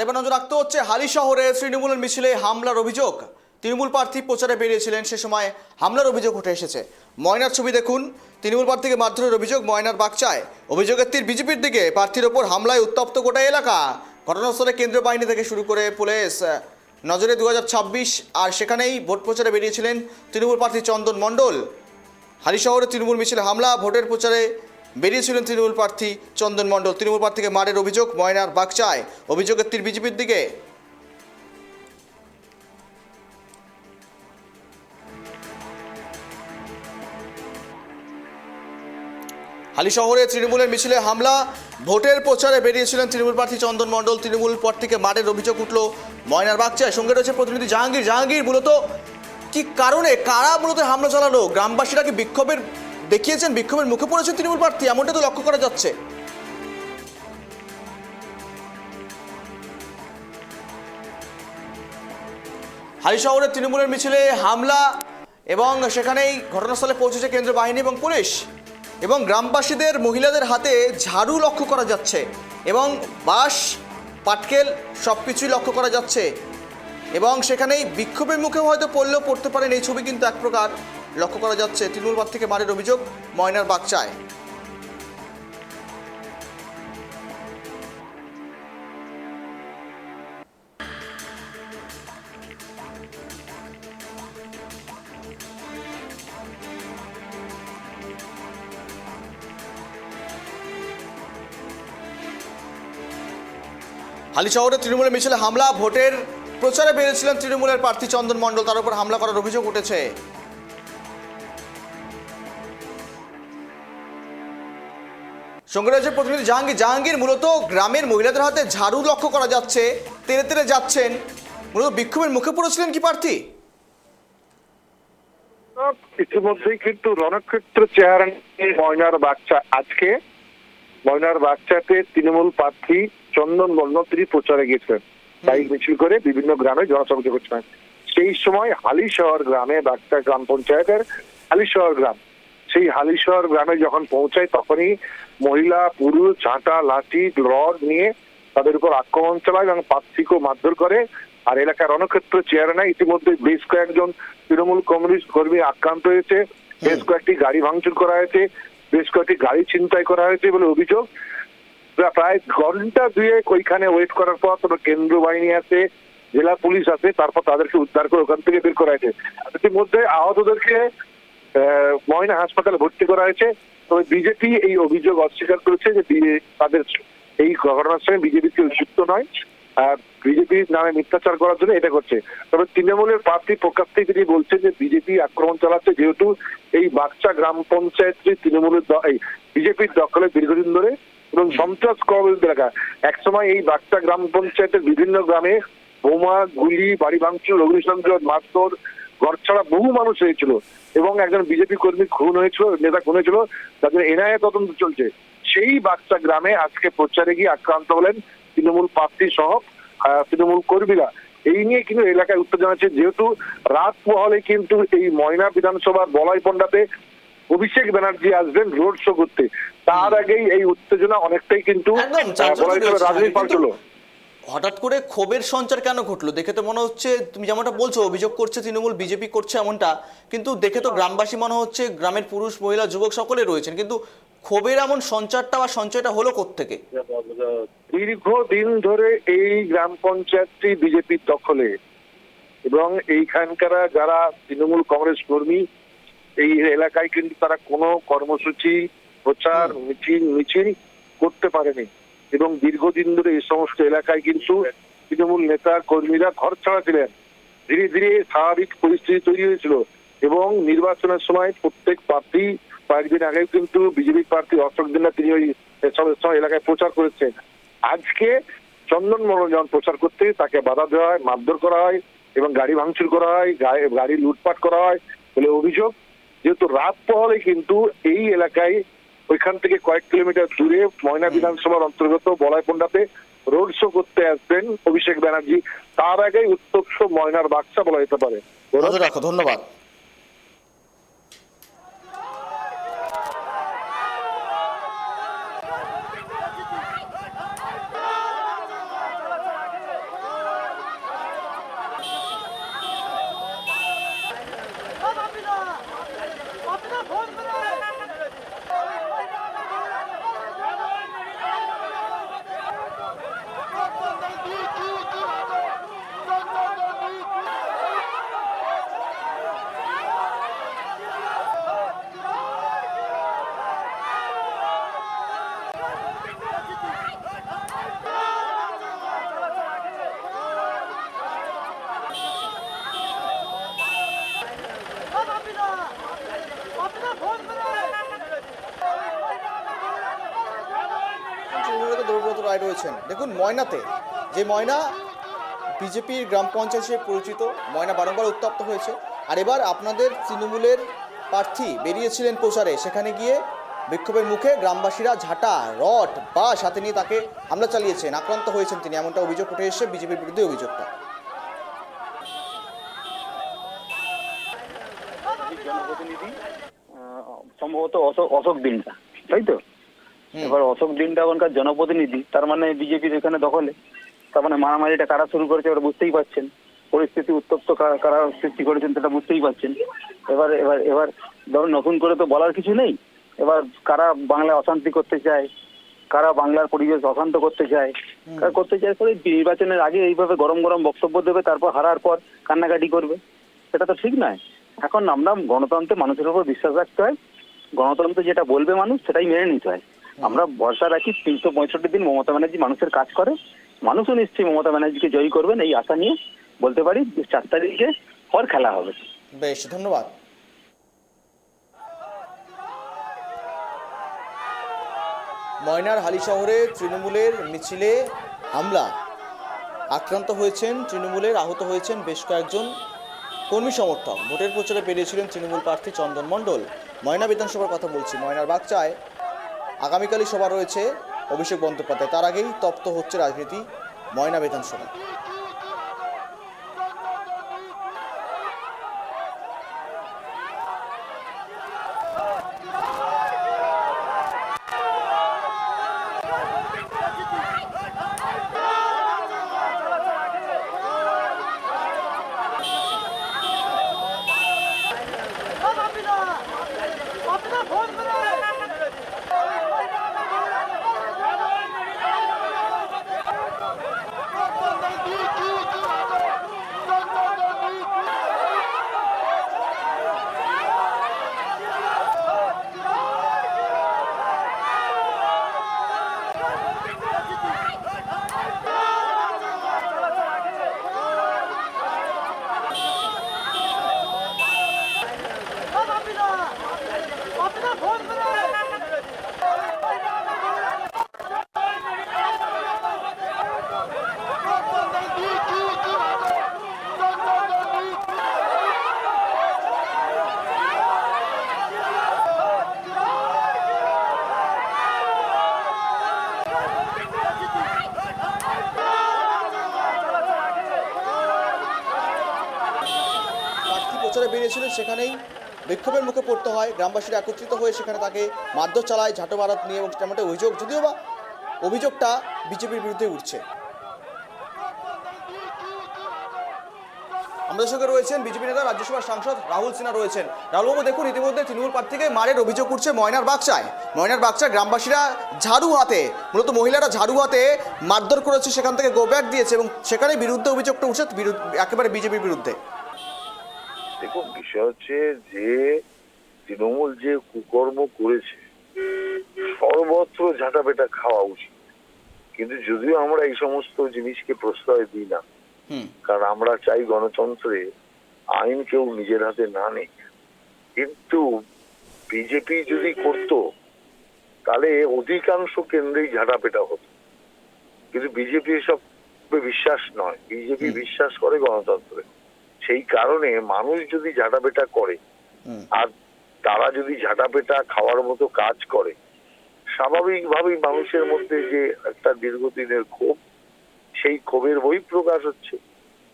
আর এবার নজর রাখতে হচ্ছে হালি শহরে তৃণমূলের মিছিলে হামলার অভিযোগ। তৃণমূল প্রার্থী প্রচারে বেরিয়েছিলেন, সে সময় হামলার অভিযোগ উঠে এসেছে। ময়নার ছবি দেখুন। তৃণমূল প্রার্থীকে মারধরের অভিযোগ ময়নার বাগচায়। অভিযোগের তীর বিজেপির দিকে। প্রার্থীর ওপর হামলায় উত্তপ্ত গোটা এলাকা। ঘটনাস্থলে কেন্দ্রীয় বাহিনী থেকে শুরু করে পুলিশ নজরে 2026। আর সেখানেই ভোট প্রচারে বেরিয়েছিলেন তৃণমূল প্রার্থী চন্দন মণ্ডল। হালি শহরে তৃণমূল মিছিলে হামলা, ভোটের প্রচারে বেরিয়েছিলেন তৃণমূল প্রার্থী চন্দন মণ্ডল। তৃণমূল প্রার্থীকে মারের অভিযোগ ময়নার বাগচায়। অভিযোগের তীর বিজেপির দিকে। হালি শহরে তৃণমূলের মিছিলে হামলা, ভোটের প্রচারে বেরিয়েছিলেন তৃণমূল প্রার্থী চন্দন মণ্ডল। তৃণমূল প্রার্থীকে মারের অভিযোগ উঠল ময়নার বাগচায়। সঙ্গে রয়েছে প্রতিনিধি জাহাঙ্গীর। জাহাঙ্গীর, মূলত কি কারণে, কারা মূলত হামলা চালালো? গ্রামবাসীরা কি বিক্ষোভের দেখিয়েছেন, বিক্ষোভের মুখে পড়েছেন তৃণমূল প্রার্থী, এমনটা তো লক্ষ্য করা যাচ্ছে। হালি শহরে তৃণমূলের মিছিলে হামলা এবং সেখানেই ঘটনাস্থলে পৌঁছেছে কেন্দ্রীয় বাহিনী এবং পুলিশ। এবং গ্রামবাসীদের, মহিলাদের হাতে ঝাড়ু লক্ষ্য করা যাচ্ছে এবং বাঁশ, পাটকেল সব কিছুই লক্ষ্য করা যাচ্ছে। এবং সেখানেই বিক্ষোভের মুখে হয়তো পড়লেও পড়তে পারেন, এই ছবি কিন্তু এক প্রকার লক্ষ্য করা যাচ্ছে। তৃণমূল প্রার্থীকে মারের অভিযোগ ময়নার বাগচায়। হালি শহরে তৃণমূলের মিছিলে হামলা, ভোটের প্রচারে বেরিয়েছিলেন তৃণমূলের প্রার্থী চন্দন মণ্ডল, তার উপর হামলা করার অভিযোগ উঠেছে। সঙ্গে রয়েছে প্রতিনিধি জাহাঙ্গীর। জাহাঙ্গীর, মূলত গ্রামের মহিলাদের হাতে ঝাড়ু লক্ষ্য করা যাচ্ছে, তেড়ে তেড়ে যাচ্ছেন। মূলত বিক্ষোভের মুখে পড়েছিলেন কি প্রার্থী? ইতিমধ্যেই কিন্তু রণক্ষেত্র চেহারা ময়নার বাগচা। আজকে ময়নার বাগচাতে তৃণমূল প্রার্থী চন্দন মণ্ডল তিনি প্রচারে গেছেন, বাইক মিছিল করে বিভিন্ন গ্রামে জনসংযোগ করছেন। সেই সময় হালিশহর গ্রামে, বাগচা গ্রাম পঞ্চায়েতের হালিশহর গ্রাম, সেই হালিশহর গ্রামে যখন পৌঁছায় তখনই মহিলা পুরুষ ঝাঁটা, লাঠি, রড নিয়ে তাদের উপর আক্রমণ চালায় এবং প্রার্থীকেও মারধর করে। আর এলাকার রণক্ষেত্র চেহারা নেয়। ইতিমধ্যে বেশ কয়েকজন তৃণমূল কমিউনিস্ট কর্মী আক্রান্ত হয়েছে, বেশ কয়েকটি গাড়ি ভাঙচুর করা হয়েছে, বেশ কয়েকটি গাড়ি ছিনতাই করা হয়েছে বলে অভিযোগ। প্রায় ঘন্টা দুয়েক ওইখানে ওয়েট করার পর তবে কেন্দ্র বাহিনী আছে, জেলা পুলিশ আছে, তারপর তাদেরকে উদ্ধার করে ওখান থেকে বের করা হয়েছে। ইতিমধ্যে আহতদেরকে ময়না হাসপাতালে ভর্তি করা হয়েছে। তবে বিজেপি এই অভিযোগ অস্বীকার করেছে যে তাদের এই ঘটনার সঙ্গে বিজেপি কেউ যুক্ত নয়, বিজেপির নামে মিথ্যাচার করার জন্য এটা করছে। তবে তৃণমূলের প্রার্থী প্রকাশ্যেই তিনি বলছেন যে বিজেপি আক্রমণ চালাচ্ছে, যেহেতু এই বাগচা গ্রাম পঞ্চায়েতটি তৃণমূলের বিজেপির দখলে দীর্ঘদিন ধরে এবং সন্ত্রাস কবলিত এলাকা। একসময় এই বাগচা গ্রাম পঞ্চায়েতের বিভিন্ন গ্রামে বোমা, গুলি, বাড়ি ভাঙচুর, অগ্নিসংযোগ, মারধর, ঘর ছাড়া বহু মানুষ হয়েছিল এবং একজন বিজেপি কর্মী খুন হয়েছিল, নেতা খুন হয়েছিল, তাদের এনআইএ তদন্ত চলছে। সেই বাগচা গ্রামে আজকে প্রচারে গিয়ে আক্রান্ত হলেন তৃণমূল প্রার্থী সহ তৃণমূল কর্মীরা। এই নিয়ে কিন্তু এলাকায় উত্তেজনা আছে, যেহেতু রাত পোহালে কিন্তু এই ময়না বিধানসভার বলাইপন্ডাতে অভিষেক ব্যানার্জি আসবেন রোড শো করতে। তার আগেই এই উত্তেজনা অনেকটাই কিন্তু রাজনীতি পাল্টলো। হঠাৎ করে ক্ষোভের সঞ্চার কেন ঘটলো? দেখে তো মনে হচ্ছে, তুমি যেমনটা বলছো অভিযোগ করছে তৃণমূল, বিজেপি করছে এমনটা, কিন্তু দেখে তো গ্রামবাসী মনে হচ্ছে, গ্রামের পুরুষ মহিলা যুবক সকলে রয়েছেন, কিন্তু ক্ষোভের এমন সঞ্চারটা বা সঞ্চয়টা হলো কোত্থেকে? দীর্ঘদিন ধরে এই গ্রাম পঞ্চায়েতটি বিজেপির দখলে এবং এইখানকার যারা তৃণমূল কংগ্রেস কর্মী এই এলাকায় কিন্তু তারা কোনো কর্মসূচি, প্রচার, মিছিল করতে পারেনি এবং দীর্ঘদিন ধরে এই সমস্ত এলাকায় কিন্তু তৃণমূল নেতা কর্মীরা ঘর ছাড়া ছিলেন। ধীরে ধীরে স্বাভাবিক পরিস্থিতি তৈরি হয়েছিল এবং নির্বাচনের সময় প্রত্যেক প্রার্থী, কয়েকদিন আগে কিন্তু বিজেপি প্রার্থী অশোক দিনা তিনি ওই এলাকায় প্রচার করেছেন। আজকে চন্দন মণ্ডল যখন প্রচার করতে তাকে বাধা দেওয়া হয়, মারধর করা হয় এবং গাড়ি ভাঙচুর করা হয়, গাড়ি লুটপাট করা হয় বলে অভিযোগ। যেহেতু রাত পোহালে কিন্তু এই এলাকায় ওইখান থেকে কয়েক কিলোমিটার দূরে ময়না বিধানসভার অন্তর্গত বলাইপন্ডাতে রোড শো করতে আসবেন অভিষেক ব্যানার্জি, তার আগেই উত্তপ্ত ময়নার বাগচা বলা যেতে পারে। ধন্যবাদ। রায় রয়েছেন। দেখুন ময়নাতে, যে ময়না বিজেপির গ্রাম পঞ্চায়েত হিসেবে পরিচিত, ময়না বারংবার উত্তপ্ত হয়েছে। আর এবার আপনাদের তৃণমূলের প্রার্থী বেরিয়েছিলেন প্রচারে, সেখানে গিয়ে বিক্ষোভের মুখে গ্রামবাসীরা ঝাঁটা, রড, বাঁশ হাতে নিয়ে তাকে হামলা চালিয়েছেন, আক্রান্ত হয়েছেন তিনি, এমনটা অভিযোগ উঠে এসেছে বিজেপির বিরুদ্ধে অভিযোগটা। জনপ্রতিনিধি সম্ভবত অশোক দিনটা, তাই তো? হুম। এবার অশোক দিনটা ওখানকার জনপ্রতিনিধি, তার মানে বিজেপির এখানে দখলে, তার মানে মারামারিটা কারা শুরু করেছে ওরা বুঝতেই পারছেন, পরিস্থিতি উত্তপ্ত কারা সৃষ্টি করেছেন সেটা বুঝতেই পারছেন। এবার এবার এবার ধরুন নতুন করে তো বলার কিছু নেই। এবার কারা বাংলায় অশান্তি করতে চায়, কারা বাংলার পরিবেশ অশান্ত করতে চায়, কারা করতে চায় করে নির্বাচনের আগে এইভাবে গরম গরম বক্তব্য দেবে, তারপর হারার পর কান্নাকাটি করবে, সেটা তো ঠিক নয়। এখন আমরা গণতন্ত্রে মানুষের উপর বিশ্বাস রাখতে হয়, গণতন্ত্র যেটা বলবে মানুষ সেটাই মেনে নিতে হয়। আমরা ভরসা রাখি 365 দিন মমতা ব্যানার্জি মানুষের কাজ করে, মানুষও নিশ্চয়ই মমতা ব্যানার্জিকে জয়ী করবেন এই আশা নিয়ে বলতে পারি 4 তারিখে পর খেলা হবে। বেশ, ধন্যবাদ। ময়নার হালি শহরে তৃণমূলের মিছিলে হামলা, আক্রান্ত হয়েছেন তৃণমূলের, আহত হয়েছেন বেশ কয়েকজন কর্মী সমর্থক। ভোটের প্রচারে বেরিয়েছিলেন তৃণমূল প্রার্থী চন্দন মণ্ডল। ময়না বিধানসভার কথা বলছি, ময়নার বাগচায় আগামীকালই সভা রয়েছে অভিষেক বন্দ্যোপাধ্যায়, তার আগেই তপ্ত হচ্ছে রাজনীতি ময়না বিধানসভা। প্রার্থী প্রচারে বেরিয়েছিলেন, সেখানেই বিক্ষোভের মুখে পড়তে হয়, গ্রামবাসীরা একত্রিত হয়ে সেখানে তাকে মারধর চালায়, ঝাঁটো বারাত নিয়ে, এবং তেমনটা অভিযোগ, যদিও বা অভিযোগটা বিজেপির বিরুদ্ধে উঠছে। আমাদের সঙ্গে রয়েছেন বিজেপি নেতা রাজ্যসভার সাংসদ রাহুল সিনহা রয়েছেন। রাহুলবাবু, দেখুন ইতিমধ্যে তৃণমূল প্রার্থীকে মারের অভিযোগ উঠছে ময়নার বাগচায়। ময়নার বাগচায় গ্রামবাসীরা ঝাড়ু হাতে, মূলত মহিলারা ঝাড়ু হাতে মারধর করেছে, সেখান থেকে গো ব্যাক দিয়েছে, এবং সেখানে বিরুদ্ধে অভিযোগটা উঠছে একেবারে বিজেপির বিরুদ্ধে। দেখুন, বিষয় হচ্ছে যে তৃণমূল যে কুকর্ম করেছে সর্বত্র ঝাঁটাপেটা খাওয়া উচিত, কিন্তু যদিও আমরা এই সমস্ত জিনিসকে প্রশ্রয় দিই না, কারণ আমরা চাই গণতন্ত্রে আইন কেউ নিজের হাতে না নেই। কিন্তু বিজেপি যদি করতো তাহলে অধিকাংশ কেন্দ্রেই ঝাঁটাপেটা হতো, কিন্তু বিজেপি এসব বিশ্বাস নয়, বিজেপি বিশ্বাস করে গণতন্ত্রে। সেই কারণে মানুষ যদি ঝাঁটাপেটা করে আর তারা যদি ঝাঁটাপেটা খাওয়ার মতো কাজ করে, স্বাভাবিকভাবেই মানুষের মধ্যে যে একটা দীর্ঘদিনের ক্ষোভ, সেই ক্ষোভের বহিঃপ্রকাশ হচ্ছে।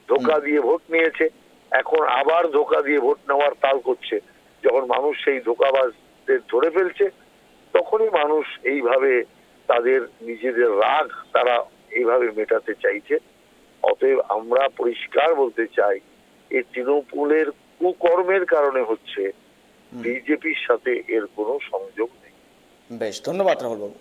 ধোঁকা দিয়ে ভোট নিয়েছে, এখন আবার ধোঁকা দিয়ে ভোট নেওয়ার তাল করছে। যখন মানুষ সেই ধোঁকাবাজদের ধরে ফেলছে, তখনই মানুষ এইভাবে তাদের নিজেদের রাগ তারা এইভাবে মেটাতে চাইছে। অতএব আমরা পরিষ্কার বলতে চাই, এই তৃণমূলের কুকর্মের কারণে হচ্ছে, বিজেপির সাথে এর কোনো সংযোগ নেই। বেশ, ধন্যবাদ রাহুলবাবু।